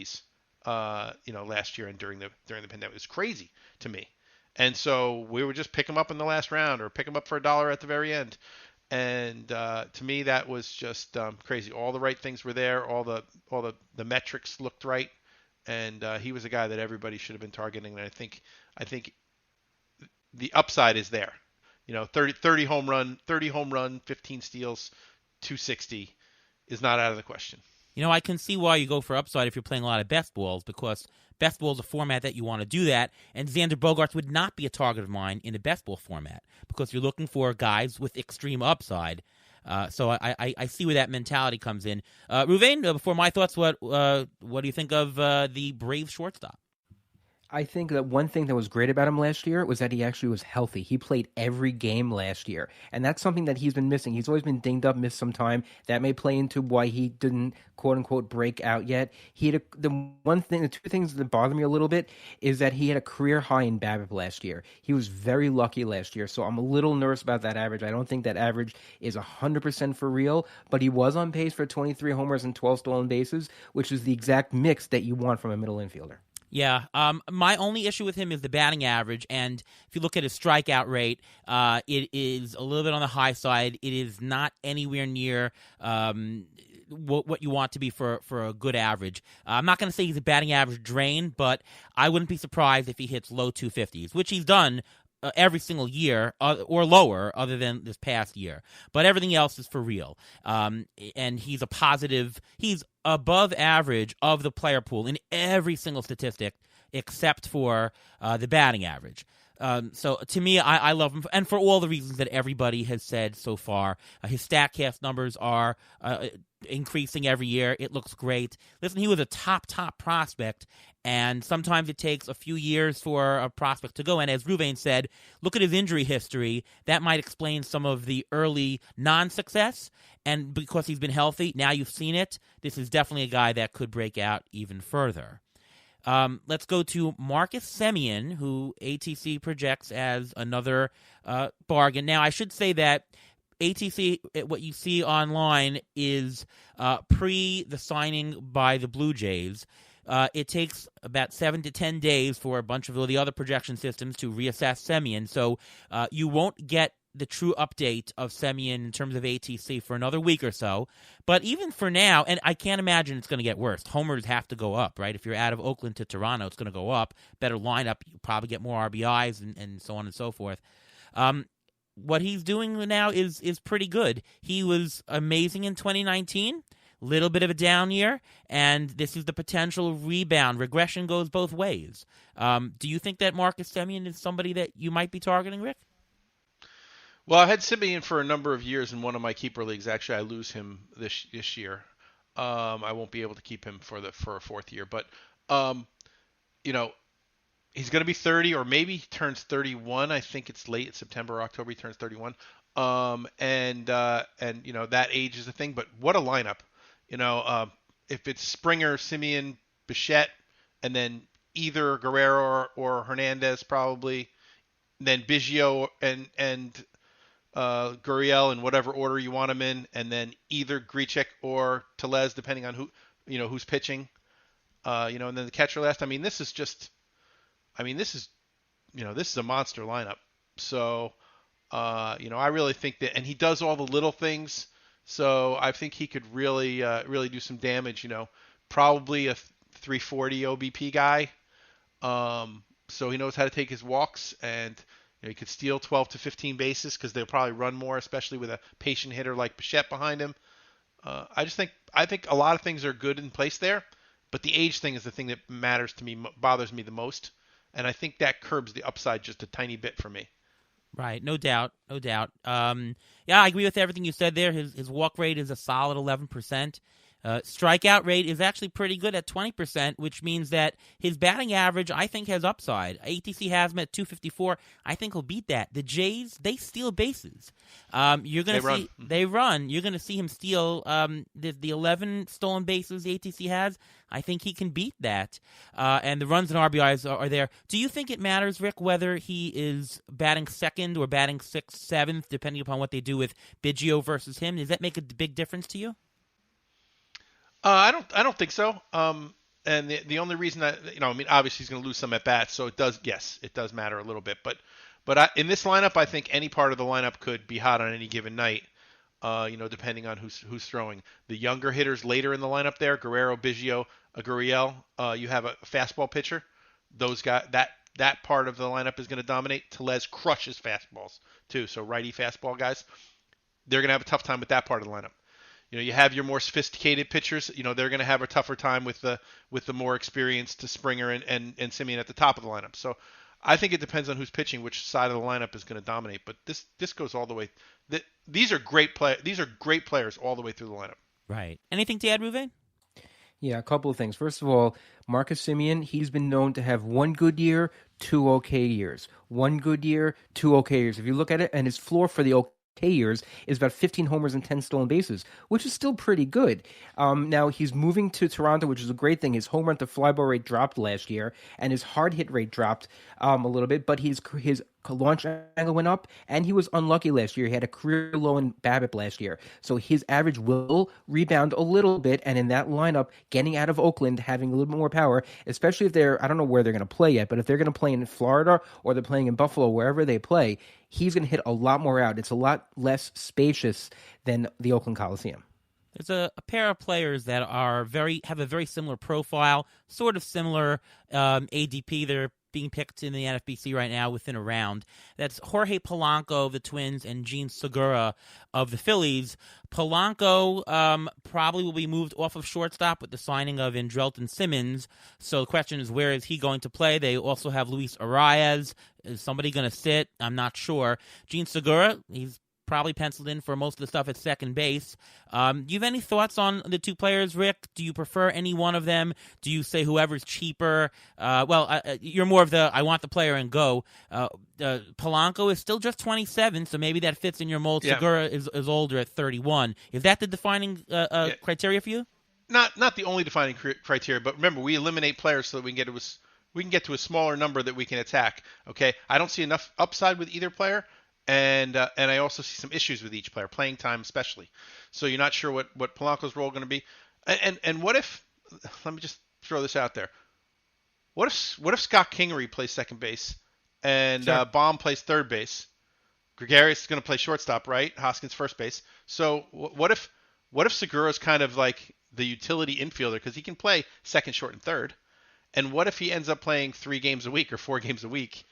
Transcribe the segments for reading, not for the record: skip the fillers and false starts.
70s, last year and during the pandemic. It was crazy to me. And so we would just pick him up in the last round or pick him up for $1 at the very end. And to me, that was just crazy. All the right things were there. All the metrics looked right, and he was a guy that everybody should have been targeting. And I think the upside is there. 30 home run, 15 steals, 260 is not out of the question. I can see why you go for upside if you're playing a lot of best balls, because best ball is a format that you want to do that, and Xander Bogaerts would not be a target of mine in the best ball format because you're looking for guys with extreme upside. So I see where that mentality comes in. Ruvain, before my thoughts, what do you think of the Braves shortstop? I think that one thing that was great about him last year was that he actually was healthy. He played every game last year, and that's something that he's been missing. He's always been dinged up, missed some time. That may play into why he didn't, quote-unquote, break out yet. The two things that bother me a little bit is that he had a career high in BABIP last year. He was very lucky last year, so I'm a little nervous about that average. I don't think that average is 100% for real, but he was on pace for 23 homers and 12 stolen bases, which is the exact mix that you want from a middle infielder. Yeah, my only issue with him is the batting average, and if you look at his strikeout rate, it is a little bit on the high side. It is not anywhere near what you want to be for a good average. I'm not going to say he's a batting average drain, but I wouldn't be surprised if he hits low 250s, which he's done every single year or lower other than this past year. But everything else is for real. And he's he's above average of the player pool in every single statistic except for the batting average. So to me, I love him, and for all the reasons that everybody has said so far. His StatCast numbers are increasing every year. It looks great. Listen, he was a top prospect, and sometimes it takes a few years for a prospect to go. And as Ruvain said, look at his injury history. That might explain some of the early non-success. And because he's been healthy, now you've seen it. This is definitely a guy that could break out even further. Let's go to Marcus Semien, who ATC projects as another bargain. Now, I should say that ATC, what you see online, is pre the signing by the Blue Jays. It takes about 7 to 10 days for a bunch of the other projection systems to reassess Semien, so you won't get the true update of Semien in terms of ATC for another week or so. But even for now, and I can't imagine it's going to get worse. Homers have to go up, right? If you're out of Oakland to Toronto, it's going to go up. Better lineup, you probably get more RBIs and so on and so forth. What he's doing now is pretty good. He was amazing in 2019. Little bit of a down year, and this is the potential rebound. Regression goes both ways. Do you think that Marcus Semien is somebody that you might be targeting, Rick? Well, I had Simeon for a number of years in one of my keeper leagues. Actually, I lose him this year. I won't be able to keep him for a fourth year, but he's going to be 30, or maybe he turns 31. I think it's late September or October. He turns 31. And that age is a thing. But what a lineup! If it's Springer, Simeon, Bichette, and then either Guerrero or Hernandez, probably, then Biggio and Gurriel in whatever order you want them in, and then either Grichuk or Tellez, depending on who's pitching. And then the catcher last. This is a monster lineup. So, I really think that, and he does all the little things. So I think he could really do some damage. Probably a 340 OBP guy. So he knows how to take his walks, and he could steal 12 to 15 bases because they'll probably run more, especially with a patient hitter like Bichette behind him. I think a lot of things are good in place there, but the age thing is the thing that matters to me, bothers me the most, and I think that curbs the upside just a tiny bit for me. Right, no doubt. Yeah, I agree with everything you said there. His walk rate is a solid 11%. Strikeout rate is actually pretty good at 20%, which means that his batting average, I think, has upside. ATC has him at 254. I think he'll beat that. The Jays, they steal bases. They run. You're going to see him steal the 11 stolen bases ATC has. I think he can beat that. And the runs and RBIs are there. Do you think it matters, Rick, whether he is batting second or batting sixth, seventh, depending upon what they do with Biggio versus him? Does that make a big difference to you? I don't think so. And the only reason that I mean, obviously he's going to lose some at bats, so it does, yes, it does matter a little bit. But in this lineup, I think any part of the lineup could be hot on any given night. Depending on who's throwing. The younger hitters later in the lineup there, Guerrero, Biggio, Gurriel. You have a fastball pitcher. Those guys, that part of the lineup is going to dominate. Tellez crushes fastballs too, so righty fastball guys, they're going to have a tough time with that part of the lineup. You have your more sophisticated pitchers. They're going to have a tougher time with the more experienced Springer and Simeon at the top of the lineup. So I think it depends on who's pitching, which side of the lineup is going to dominate. But this goes all the way. These are great players all the way through the lineup. Right. Anything to add, Ruve? Yeah, a couple of things. First of all, Marcus Simeon, he's been known to have one good year, two okay years. One good year, two okay years. If you look at it, and his floor for the okay years is about 15 homers and 10 stolen bases, which is still pretty good. Now, he's moving to Toronto, which is a great thing. His home run to fly ball rate dropped last year, and his hard hit rate dropped a little bit, but his launch angle went up, and he was unlucky last year. He had a career low in BABIP last year, so his average will rebound a little bit, and in that lineup, getting out of Oakland, having a little bit more power, especially if I don't know where they're going to play yet, but if they're going to play in Florida or they're playing in Buffalo, wherever they play, he's going to hit a lot more out. It's a lot less spacious than the Oakland Coliseum. There's a pair of players that have a very similar profile, sort of similar ADP. They're being picked in the NFBC right now within a round. That's Jorge Polanco of the Twins and Gene Segura of the Phillies. Polanco probably will be moved off of shortstop with the signing of Andrelton Simmons. So the question is, where is he going to play? They also have Luis Arias. Is somebody going to sit? I'm not sure. Gene Segura, he's probably penciled in for most of the stuff at second base. Do you have any thoughts on the two players, Rick? Do you prefer any one of them? Do you say whoever's cheaper? You're more of the I want the player and go. Polanco is still just 27, so maybe that fits in your mold. Yeah. Segura is older at 31. Is that the defining criteria for you? Not the only defining criteria, but remember, we eliminate players so that we can get to a smaller number that we can attack. Okay, I don't see enough upside with either player. And I also see some issues with each player, playing time especially. So you're not sure what Polanco's role is going to be. And what if, let me just throw this out there. What if Scott Kingery plays second base and Sure. Baum plays third base? Gregarious is going to play shortstop, right? Hoskins first base. So what if Segura's kind of like the utility infielder because he can play second, short, and third? And what if he ends up playing 3 games a week or 4 games a week?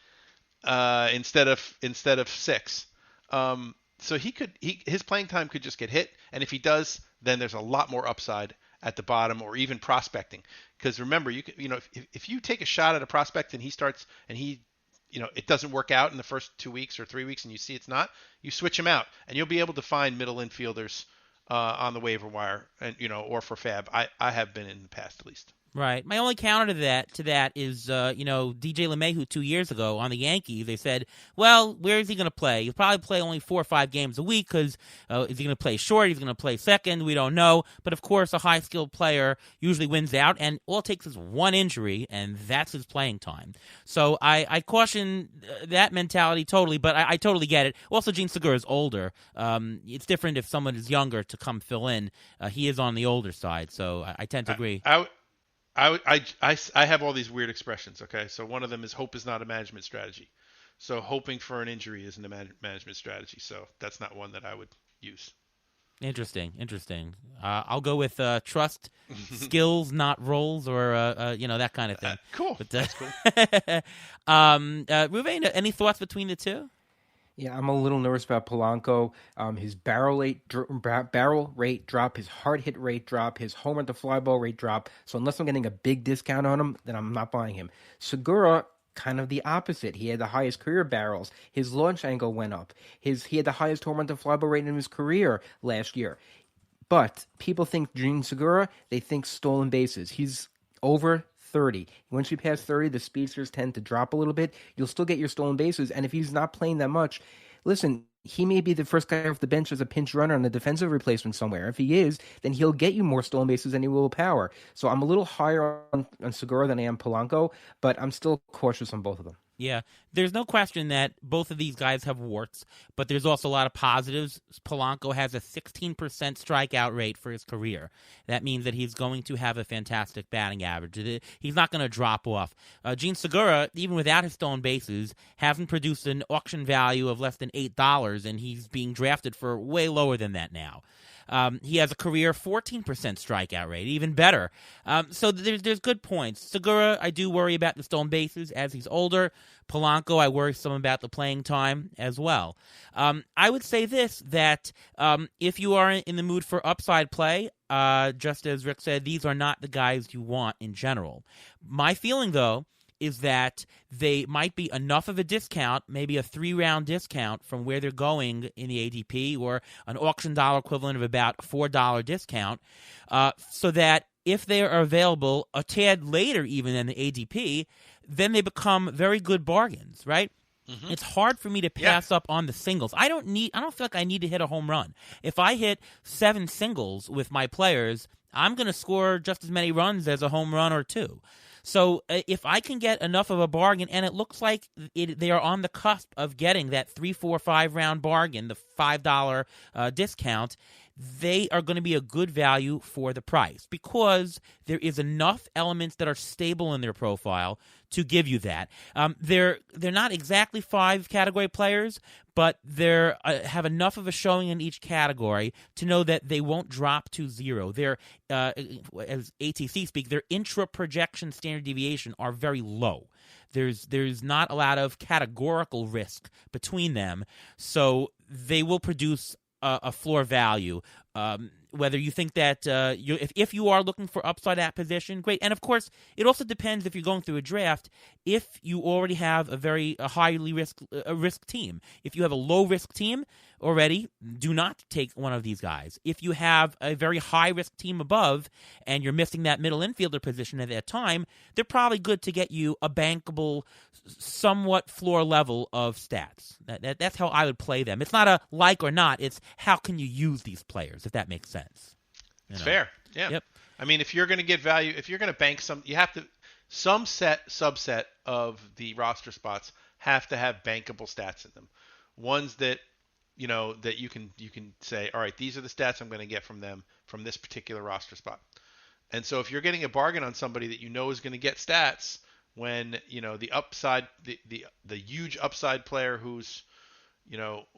Instead of 6. So his playing time could just get hit, and if he does, then there's a lot more upside at the bottom or even prospecting. Because remember, if you take a shot at a prospect and he starts and it doesn't work out in the first 2 weeks or 3 weeks, and you see it's not, you switch him out, and you'll be able to find middle infielders on the waiver wire, and or for Fab. I have been in the past at least. Right. My only counter to that is, DJ LeMahieu 2 years ago on the Yankees. They said, well, where is he going to play? He'll probably play only 4 or 5 games a week because is he going to play short? He's going to play second? We don't know. But, of course, a high-skilled player usually wins out, and all it takes is one injury, and that's his playing time. So I caution that mentality totally, but I totally get it. Also, Gene Segura is older. It's different if someone is younger to come fill in. He is on the older side, so I tend to agree. I have all these weird expressions, okay? So one of them is hope is not a management strategy. So hoping for an injury isn't a management strategy. So that's not one that I would use. Interesting. I'll go with trust skills, not roles, or that kind of thing. Cool. But, that's cool. Ruvain, any thoughts between the two? Yeah, I'm a little nervous about Polanco. His barrel rate drop, his hard hit rate drop, his home run to fly ball rate drop. So unless I'm getting a big discount on him, then I'm not buying him. Segura, kind of the opposite. He had the highest career barrels. His launch angle went up. He had the highest home run to fly ball rate in his career last year. But people think Gene Segura, they think stolen bases. He's over 30. Once you pass 30, the speedsters tend to drop a little bit. You'll still get your stolen bases, and if he's not playing that much, listen, he may be the first guy off the bench as a pinch runner on a defensive replacement somewhere. If he is, then he'll get you more stolen bases than he will power. So I'm a little higher on Segura than I am Polanco, but I'm still cautious on both of them. Yeah, there's no question that both of these guys have warts, but there's also a lot of positives. Polanco has a 16% strikeout rate for his career. That means that he's going to have a fantastic batting average. He's not going to drop off. Gene Segura, even without his stolen bases, hasn't produced an auction value of less than $8, and he's being drafted for way lower than that now. He has a career 14% strikeout rate, even better. So there's good points. Segura, I do worry about the stolen bases as he's older. Polanco, I worry some about the playing time as well. I would say this, that if you are in the mood for upside play, just as Rick said, these are not the guys you want in general. My feeling, though, is that they might be enough of a discount, maybe a 3-round discount from where they're going in the ADP, or an auction dollar equivalent of about $4 discount, so that if they are available a tad later even than the ADP, then they become very good bargains, right? Mm-hmm. It's hard for me to pass up on the singles. I don't feel like I need to hit a home run. If I hit 7 singles with my players, I'm going to score just as many runs as a home run or 2. So if I can get enough of a bargain, and it looks like they are on the cusp of getting that 3, 4, 5-round bargain, the $5 discount, they are going to be a good value for the price, because there is enough elements that are stable in their profile to give you that. They're not exactly 5-category players, but they have enough of a showing in each category to know that they won't drop to 0. They're, as ATC speak, their intra-projection standard deviation are very low. There's not a lot of categorical risk between them, so they will produce a floor value. Whether you think that if you are looking for upside at position, great. And of course, it also depends, if you're going through a draft, if you already have a highly risk team. If you have a low risk team already, do not take one of these guys. If you have a very high risk team above and you're missing that middle infielder position at that time, they're probably good to get you a bankable, somewhat floor level of stats. That's how I would play them. It's not a like or not. It's how can you use these players, if that makes sense. It's fair. Yeah. Yep. I mean, if you're going to get value, if you're going to bank some, you have to, subset of the roster spots have to have bankable stats in them. Ones that, that you can say, all right, these are the stats I'm going to get from them from this particular roster spot. And so if you're getting a bargain on somebody that you know is going to get stats, when the upside, the huge upside player who's,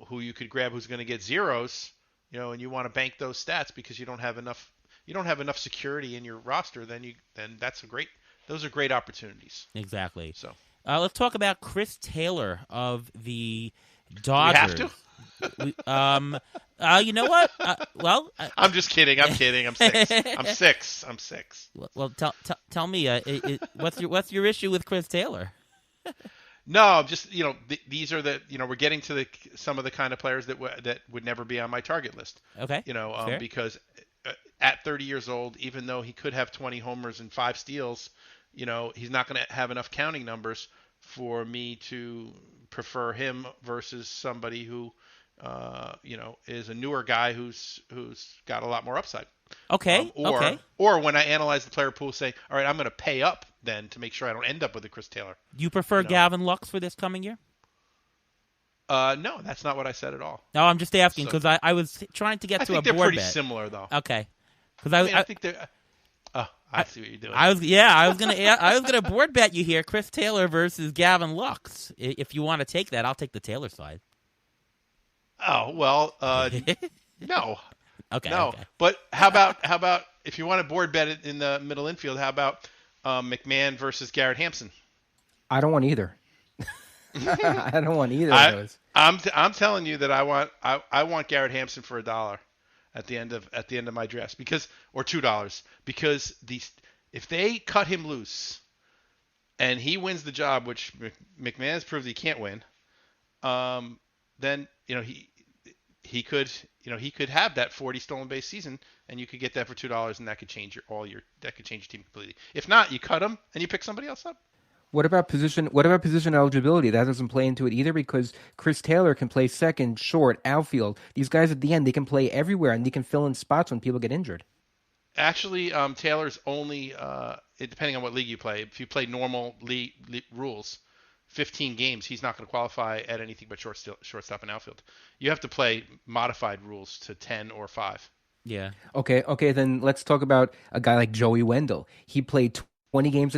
who you could grab, who's going to get zeros, and you want to bank those stats because you don't have enough security in your roster, then those are great opportunities. Exactly. So let's talk about Chris Taylor of the Dodgers. We have to. You know what? I'm just kidding. I'm 6. I'm 6. Well, tell me, what's your issue with Chris Taylor? No, just these are the we're getting to some of the kind of players that would never be on my target list. Okay. Because at 30 years old, even though he could have 20 homers and 5 steals, he's not going to have enough counting numbers for me to prefer him versus somebody who is a newer guy who's got a lot more upside. Okay. Or when I analyze the player pool, say, all right, I'm going to pay up then to make sure I don't end up with a Chris Taylor. You prefer Gavin Lux for this coming year? No, that's not what I said at all. No, I think asking because I was trying to get to a board bet. I think they're pretty similar, though. Okay. Because I think they're. I see what you're doing. I was gonna board bet you here, Chris Taylor versus Gavin Lux. If you want to take that, I'll take the Taylor side. Oh well, no. Okay. No, okay. But how about if you want to board bet it in the middle infield? How about McMahon versus Garrett Hampson? I don't want either. I don't want either of those. I'm telling you that I want Garrett Hampson for $1 at the end of my draft or $2 because if they cut him loose and he wins the job, which McMahon has proved he can't win, then he could have that 40 stolen base season, and you could get that for $2, and that could change your team completely. If not, you cut him and you pick somebody else up. What about position eligibility? That doesn't play into it either because Chris Taylor can play second, short, outfield. These guys at the end, they can play everywhere and they can fill in spots when people get injured. Actually, Taylor's only depending on what league you play. If you play normal league rules, 15 games, he's not going to qualify at anything but shortstop and outfield. You have to play modified rules to 10 or 5. Yeah. Okay, then let's talk about a guy like Joey Wendell. He played 20 games